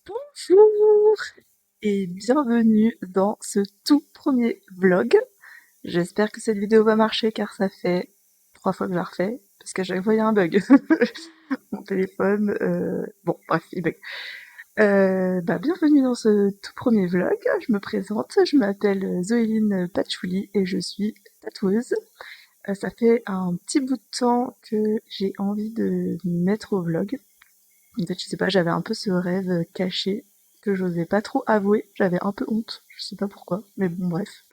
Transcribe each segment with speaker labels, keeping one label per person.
Speaker 1: Bonjour et bienvenue dans ce tout premier vlog. J'espère que cette vidéo va marcher car ça fait 3 fois que je la refais parce qu'à chaque fois il y a un bug. Mon téléphone, bon bref, il bug. Bienvenue dans ce tout premier vlog. Je me présente, je m'appelle Zoéline Patchouli et je suis tatoueuse. Ça fait un petit bout de temps que j'ai envie de me mettre au vlog. En fait, je sais pas, j'avais un peu ce rêve caché que j'osais pas trop avouer. J'avais un peu honte, je sais pas pourquoi, mais bon, bref,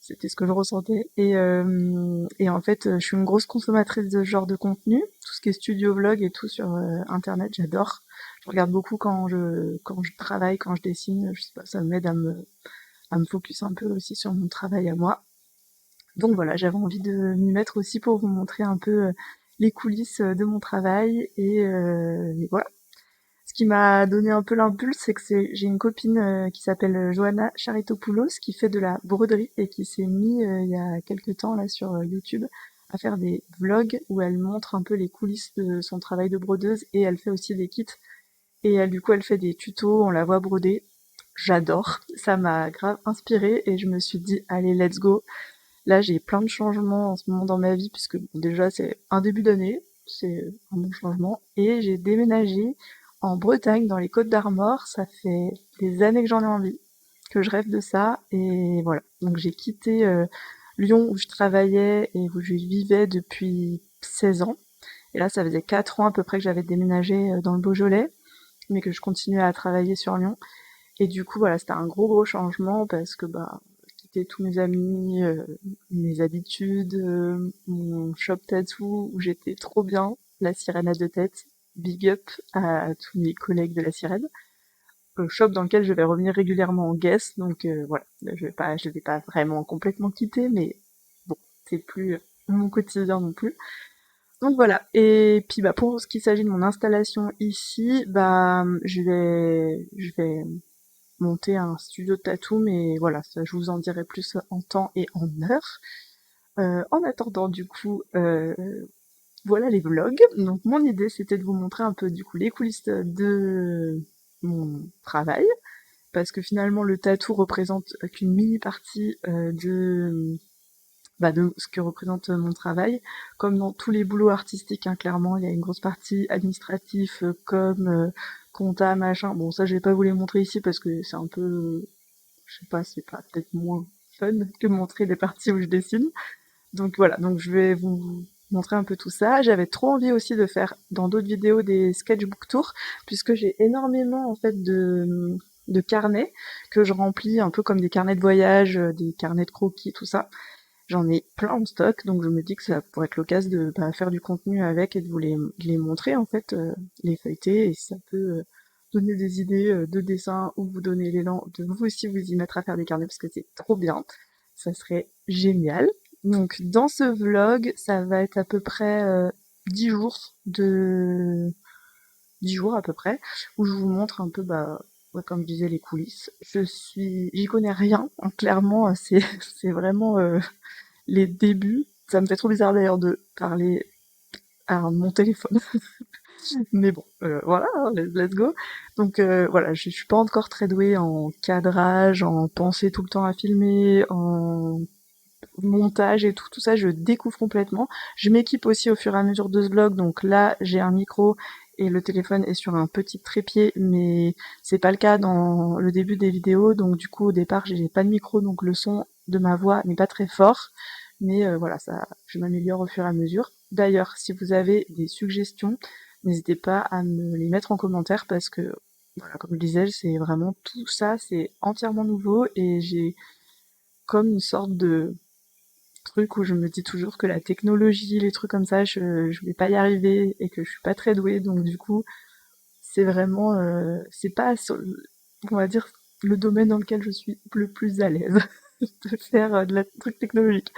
Speaker 1: c'était ce que je ressentais. Et en fait, je suis une grosse consommatrice de ce genre de contenu, tout ce qui est studio vlog et tout sur Internet, j'adore. Je regarde beaucoup quand je travaille, quand je dessine, je sais pas, ça m'aide à me focus un peu aussi sur mon travail à moi. Donc voilà, j'avais envie de m'y mettre aussi pour vous montrer un peu les coulisses de mon travail et voilà. Ce qui m'a donné un peu l'impulse, c'est que j'ai une copine qui s'appelle Johanna Charitopoulos qui fait de la broderie et qui s'est mise il y a quelques temps là sur YouTube à faire des vlogs où elle montre un peu les coulisses de son travail de brodeuse et elle fait aussi des kits et elle, du coup elle fait des tutos, on la voit broder. J'adore, ça m'a grave inspirée et je me suis dit allez let's go. Là j'ai plein de changements en ce moment dans ma vie puisque bon, déjà c'est un début d'année, c'est un bon changement et j'ai déménagé en Bretagne, dans les Côtes d'Armor. Ça fait des années que j'en ai envie, que je rêve de ça, et voilà. Donc j'ai quitté Lyon où je travaillais et où je vivais depuis 16 ans. Et là, ça faisait 4 ans à peu près que j'avais déménagé dans le Beaujolais, mais que je continuais à travailler sur Lyon. Et du coup, voilà, c'était un gros changement parce que bah quitter tous mes amis, mes habitudes, mon shop tattoo où j'étais trop bien, la sirène à deux têtes. Big up à tous mes collègues de la sirène. Shop dans lequel je vais revenir régulièrement en guest, donc voilà, je vais pas vraiment complètement quitter, mais bon, c'est plus mon quotidien non plus. Donc voilà. Et puis bah pour ce qui s'agit de mon installation ici, je vais monter un studio de tattoo, mais voilà, ça je vous en dirai plus en temps et en heure. En attendant du coup, voilà les vlogs. Donc mon idée c'était de vous montrer un peu du coup les coulisses de mon travail, parce que finalement le tattoo représente qu'une mini partie de ce que représente mon travail. Comme dans tous les boulots artistiques, hein, clairement, il y a une grosse partie administratif, compta, machin. Bon, ça, je vais pas vous les montrer ici parce que c'est un peu, je sais pas, c'est pas peut-être moins fun que montrer des parties où je dessine. Donc voilà, donc je vais vous montrer un peu tout ça. J'avais trop envie aussi de faire dans d'autres vidéos des sketchbook tours, puisque j'ai énormément en fait de carnets que je remplis un peu comme des carnets de voyage, des carnets de croquis, tout ça. J'en ai plein en stock, donc je me dis que ça pourrait être l'occasion de faire du contenu avec et de vous les montrer en fait, les feuilleter, et ça peut donner des idées de dessin ou vous donner l'élan de vous aussi vous y mettre à faire des carnets parce que c'est trop bien. Ça serait génial. Donc dans ce vlog, ça va être à peu près 10 jours de 10 jours à peu près, où je vous montre un peu, ouais, comme je disais, les coulisses. J'y connais rien, hein, clairement, c'est vraiment les débuts. Ça me fait trop bizarre d'ailleurs de parler à mon téléphone. Mais bon, voilà, hein, let's go. Donc voilà, je suis pas encore très douée en cadrage, en penser tout le temps à filmer, en montage et tout ça, je découvre complètement. Je m'équipe aussi au fur et à mesure de ce vlog, donc là j'ai un micro et le téléphone est sur un petit trépied, mais c'est pas le cas dans le début des vidéos, donc du coup au départ j'ai pas de micro, donc le son de ma voix n'est pas très fort, mais voilà, ça, je m'améliore au fur et à mesure. D'ailleurs, si vous avez des suggestions, n'hésitez pas à me les mettre en commentaire parce que voilà, comme je disais, c'est vraiment tout ça, c'est entièrement nouveau et j'ai comme une sorte de truc où je me dis toujours que la technologie, les trucs comme ça, je vais pas y arriver et que je suis pas très douée, donc du coup, c'est vraiment, c'est pas, on va dire, le domaine dans lequel je suis le plus à l'aise de faire de la truc technologique.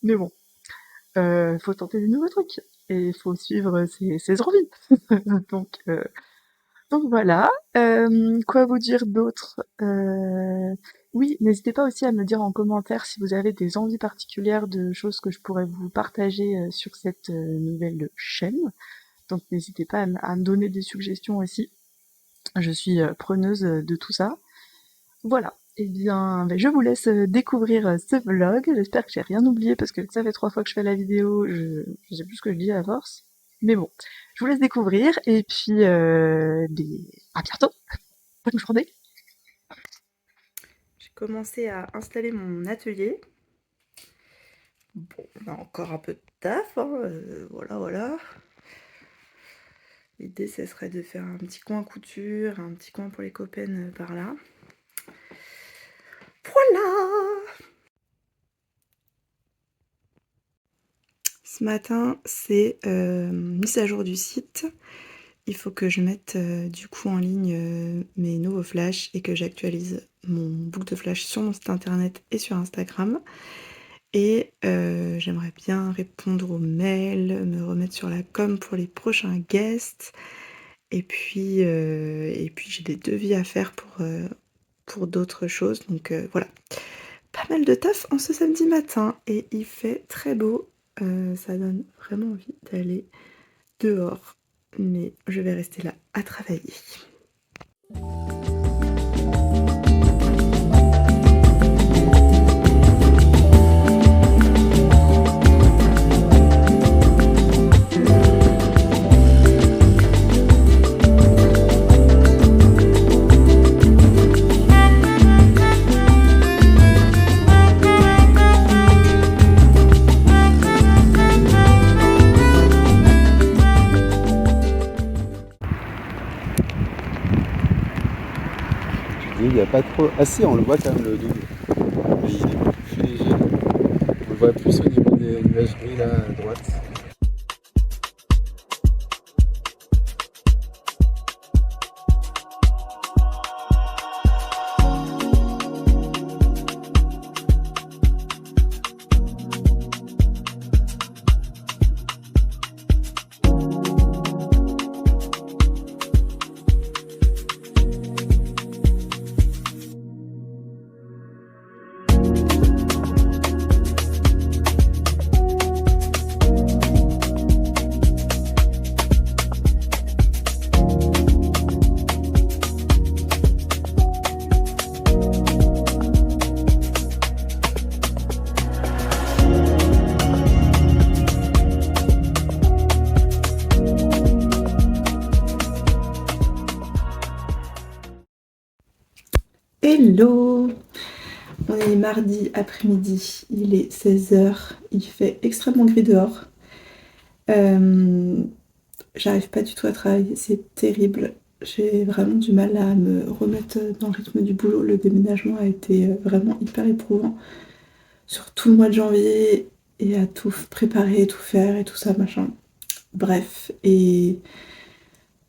Speaker 1: Mais bon, faut tenter des nouveaux trucs et il faut suivre ses envies. donc, euh, donc voilà. Quoi vous dire d'autre? Oui, n'hésitez pas aussi à me dire en commentaire si vous avez des envies particulières de choses que je pourrais vous partager sur cette nouvelle chaîne. Donc n'hésitez pas à me donner des suggestions aussi. Je suis preneuse de tout ça. Voilà. Eh bien, je vous laisse découvrir ce vlog. J'espère que j'ai rien oublié parce que ça fait 3 fois que je fais la vidéo, je sais plus ce que je dis à force. Mais bon, je vous laisse découvrir et puis à bientôt. Bonne journée. J'ai commencé à installer mon atelier. Bon, on a encore un peu de taf, hein, voilà. L'idée, ce serait de faire un petit coin couture, un petit coin pour les copaines par là. Voilà! Ce matin, c'est mise à jour du site. Il faut que je mette du coup en ligne mes nouveaux flashs et que j'actualise mon book de flash sur mon site internet et sur Instagram. Et j'aimerais bien répondre aux mails, me remettre sur la com pour les prochains guests. Et puis j'ai des devis à faire pour d'autres choses. Donc voilà, pas mal de taf en ce samedi matin. Et il fait très beau. Ça donne vraiment envie d'aller dehors. Mais je vais rester là à travailler.
Speaker 2: Il n'y a pas trop. Ah si, on le voit quand même le double. Mais il est beaucoup plus léger. On le voit plus au niveau des nuageries là à droite.
Speaker 1: Hello! On est mardi après-midi, il est 16h, il fait extrêmement gris dehors. J'arrive pas du tout à travailler, c'est terrible. J'ai vraiment du mal à me remettre dans le rythme du boulot. Le déménagement a été vraiment hyper éprouvant sur tout le mois de janvier et à tout préparer, tout faire et tout ça, machin. Bref, et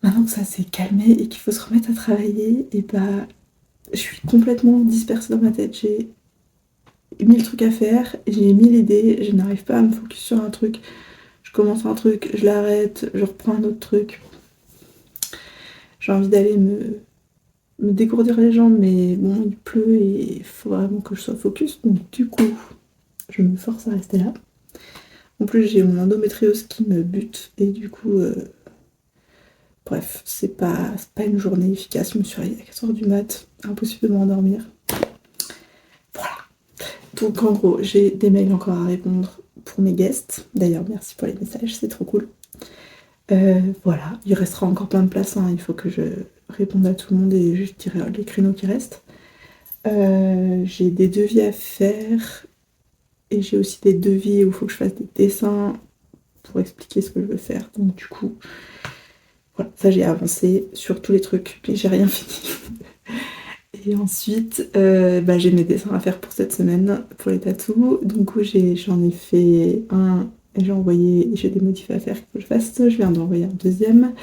Speaker 1: maintenant que ça s'est calmé et qu'il faut se remettre à travailler, et bah je suis complètement dispersée dans ma tête. J'ai 1000 trucs à faire, j'ai 1000 idées, je n'arrive pas à me focus sur un truc. Je commence un truc, je l'arrête, je reprends un autre truc. J'ai envie d'aller me dégourdir les jambes, mais bon, il pleut et il faut vraiment que je sois focus. Donc du coup, je me force à rester là. En plus, j'ai mon endométriose qui me bute et du coup, bref, c'est pas une journée efficace. Je me suis réveillée à 4h du mat, impossible de m'endormir. Voilà. Donc en gros, j'ai des mails encore à répondre pour mes guests. D'ailleurs, merci pour les messages, c'est trop cool. Voilà, il restera encore plein de places, hein. Il faut que je réponde à tout le monde et je dirai les créneaux qui restent. J'ai des devis à faire et j'ai aussi des devis où il faut que je fasse des dessins pour expliquer ce que je veux faire. Donc du coup, voilà, ça j'ai avancé sur tous les trucs, mais j'ai rien fini. Et ensuite, j'ai mes dessins à faire pour cette semaine, pour les tatous. Donc j'en ai fait un et j'ai envoyé, j'ai des modifs à faire qu'il faut que je fasse. Je viens d'envoyer un deuxième.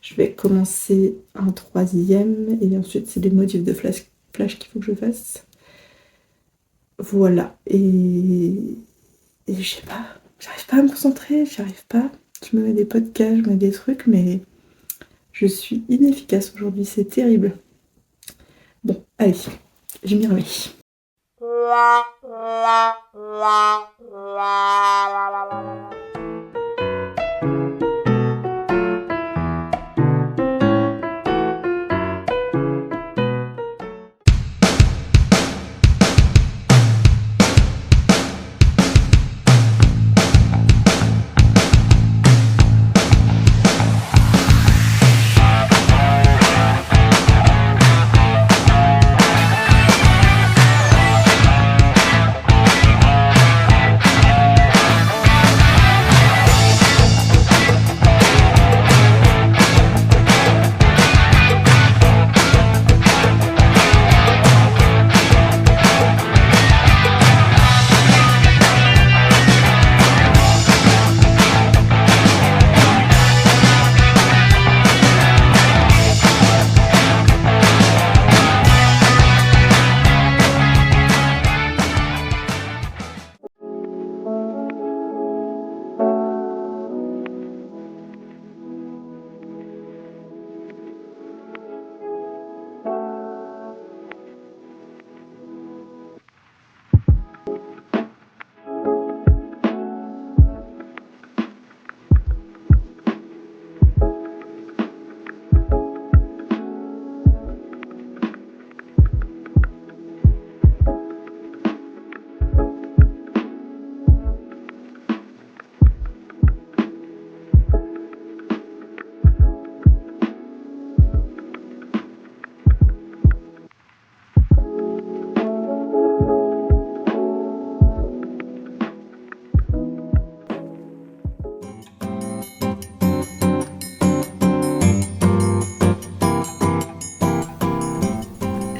Speaker 1: Je vais commencer un troisième et ensuite c'est des modifs de flash qu'il faut que je fasse. Voilà. Et je sais pas, j'arrive pas à me concentrer, j'arrive pas. Je me mets des podcasts, je me mets des trucs, mais je suis inefficace aujourd'hui, c'est terrible. Bon, allez, je m'y remets.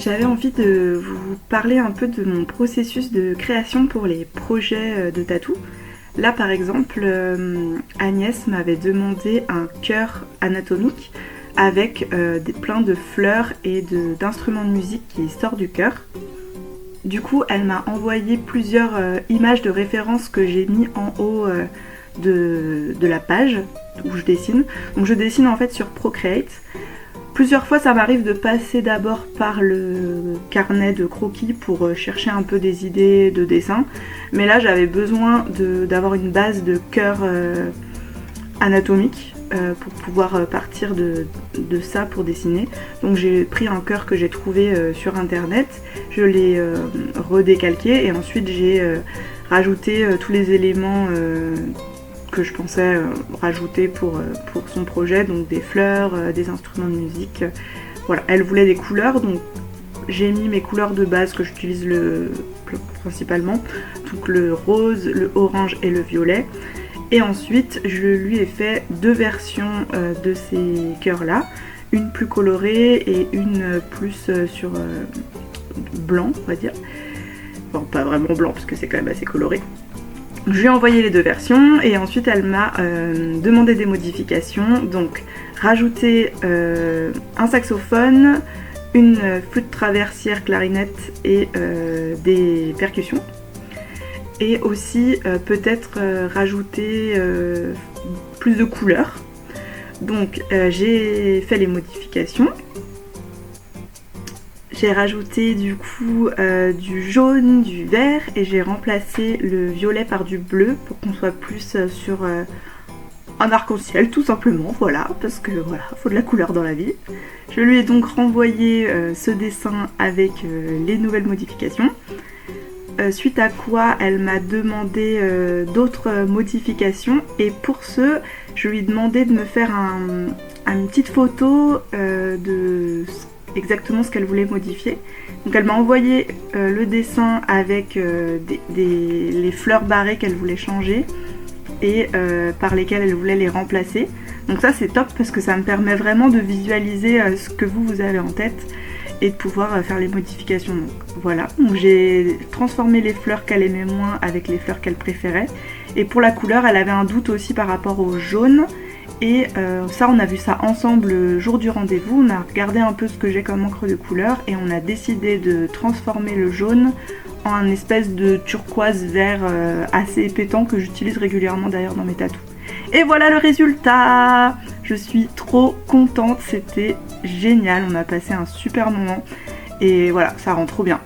Speaker 3: J'avais envie de vous parler un peu de mon processus de création pour les projets de tatou. Là par exemple, Agnès m'avait demandé un cœur anatomique avec plein de fleurs et d'instruments de musique qui sortent du cœur. Du coup, elle m'a envoyé plusieurs images de référence que j'ai mis en haut de la page où je dessine. Donc je dessine en fait sur Procreate. Plusieurs fois ça m'arrive de passer d'abord par le carnet de croquis pour chercher un peu des idées de dessin. Mais là j'avais besoin d'avoir une base de cœur anatomique pour pouvoir partir de ça pour dessiner. Donc j'ai pris un cœur que j'ai trouvé sur internet, je l'ai redécalqué et ensuite j'ai rajouté tous les éléments que je pensais rajouter pour son projet, donc des fleurs, des instruments de musique. Voilà, elle voulait des couleurs, donc j'ai mis mes couleurs de base que j'utilise principalement, donc le rose, le orange et le violet. Et ensuite, je lui ai fait deux versions de ces cœurs-là, une plus colorée et une plus sur blanc, on va dire. Bon, pas vraiment blanc parce que c'est quand même assez coloré. Je lui ai envoyé les deux versions et ensuite elle m'a demandé des modifications, donc rajouter un saxophone, une flûte traversière clarinette et des percussions. Et aussi peut-être rajouter plus de couleurs. Donc j'ai fait les modifications. J'ai rajouté du coup du jaune, du vert et j'ai remplacé le violet par du bleu pour qu'on soit plus sur un arc-en-ciel tout simplement, voilà, parce que voilà, faut de la couleur dans la vie. Je lui ai donc renvoyé ce dessin avec les nouvelles modifications. Suite à quoi elle m'a demandé d'autres modifications et pour ce, je lui ai demandé de me faire une petite photo de exactement ce qu'elle voulait modifier. Donc elle m'a envoyé le dessin avec les fleurs barrées qu'elle voulait changer et par lesquelles elle voulait les remplacer. Donc ça c'est top parce que ça me permet vraiment de visualiser ce que vous avez en tête et de pouvoir faire les modifications. Donc voilà, donc j'ai transformé les fleurs qu'elle aimait moins avec les fleurs qu'elle préférait. Et pour la couleur, elle avait un doute aussi par rapport au jaune. Et ça, on a vu ça ensemble le jour du rendez-vous. On a regardé un peu ce que j'ai comme encre de couleur et on a décidé de transformer le jaune en un espèce de turquoise vert assez pétant que j'utilise régulièrement d'ailleurs dans mes tatous. Et voilà le résultat! Je suis trop contente, c'était génial, on a passé un super moment et voilà, ça rend trop bien.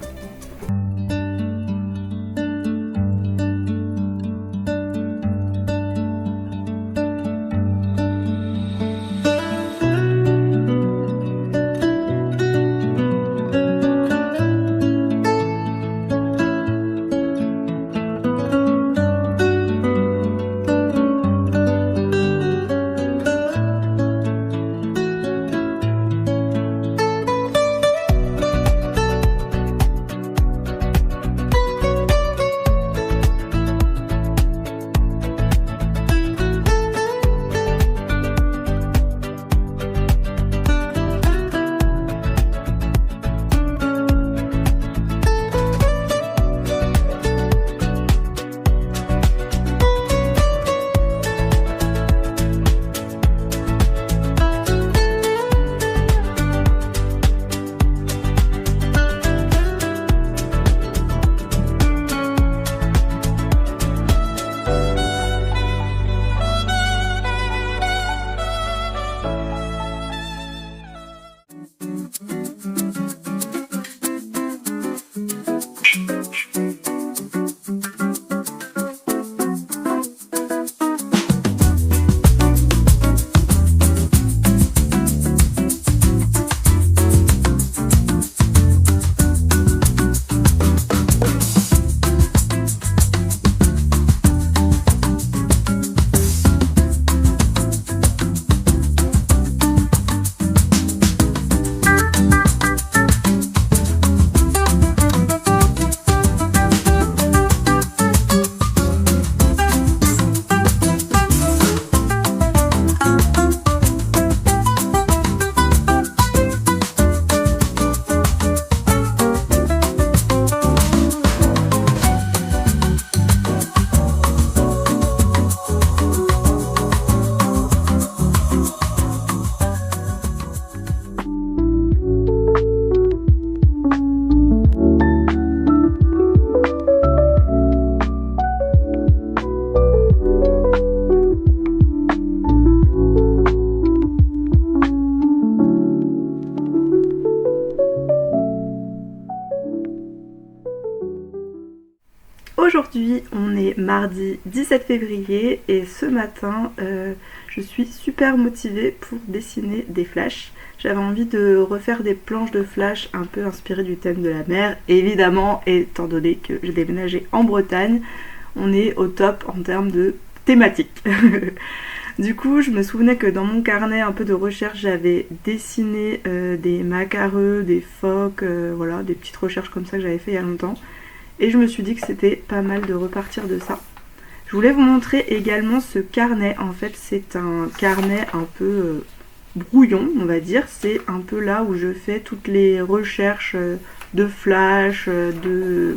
Speaker 3: Aujourd'hui, on est mardi 17 février et ce matin, je suis super motivée pour dessiner des flashs. J'avais envie de refaire des planches de flash un peu inspirées du thème de la mer. Évidemment, étant donné que j'ai déménagé en Bretagne, on est au top en termes de thématique. Du coup, je me souvenais que dans mon carnet un peu de recherche, j'avais dessiné des macareux, des phoques, voilà, des petites recherches comme ça que j'avais fait il y a longtemps. Et je me suis dit que c'était pas mal de repartir de ça. Je voulais vous montrer également ce carnet. En fait, c'est un carnet un peu brouillon, on va dire. C'est un peu là où je fais toutes les recherches de flash, de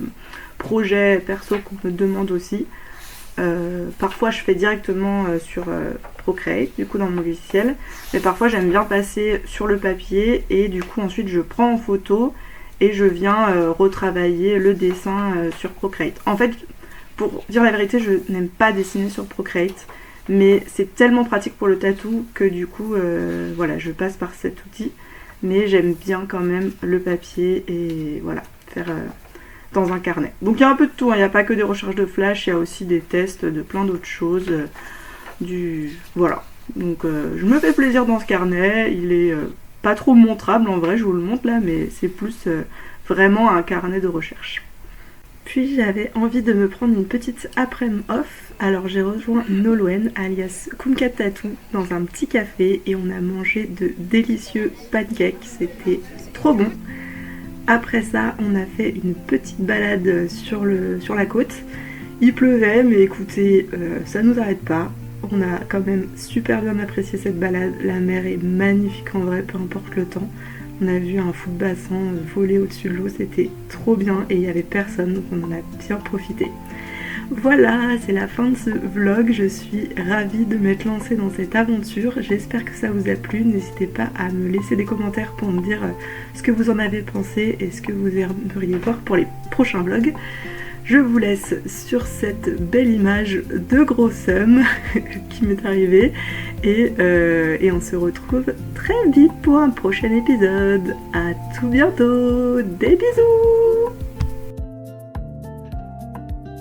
Speaker 3: projets perso qu'on me demande aussi. Parfois je fais directement sur Procreate, du coup dans mon logiciel, mais parfois j'aime bien passer sur le papier et du coup ensuite je prends en photo et je viens retravailler le dessin sur Procreate. En fait, pour dire la vérité, je n'aime pas dessiner sur Procreate, mais c'est tellement pratique pour le tatou que du coup voilà, je passe par cet outil, mais j'aime bien quand même le papier et voilà, faire dans un carnet. Donc il y a un peu de tout, hein. Il n'y a pas que des recherches de flash, il y a aussi des tests de plein d'autres choses. Voilà. Donc je me fais plaisir dans ce carnet, il est pas trop montrable en vrai, je vous le montre là, mais c'est plus vraiment un carnet de recherche. Puis j'avais envie de me prendre une petite après-midi off, alors j'ai rejoint Nolwenn alias Kumkat Tattoo dans un petit café et on a mangé de délicieux pancakes, c'était trop bon. Après ça, on a fait une petite balade sur la côte. Il pleuvait, mais écoutez, ça nous arrête pas. On a quand même super bien apprécié cette balade. La mer est magnifique en vrai, peu importe le temps. On a vu un fou de bassin voler au-dessus de l'eau, c'était trop bien et il n'y avait personne, donc on en a bien profité. Voilà, c'est la fin de ce vlog, je suis ravie de m'être lancée dans cette aventure, j'espère que ça vous a plu, n'hésitez pas à me laisser des commentaires pour me dire ce que vous en avez pensé et ce que vous aimeriez voir pour les prochains vlogs. Je vous laisse sur cette belle image de gros seum qui m'est arrivée et on se retrouve très vite pour un prochain épisode. À tout bientôt, des bisous!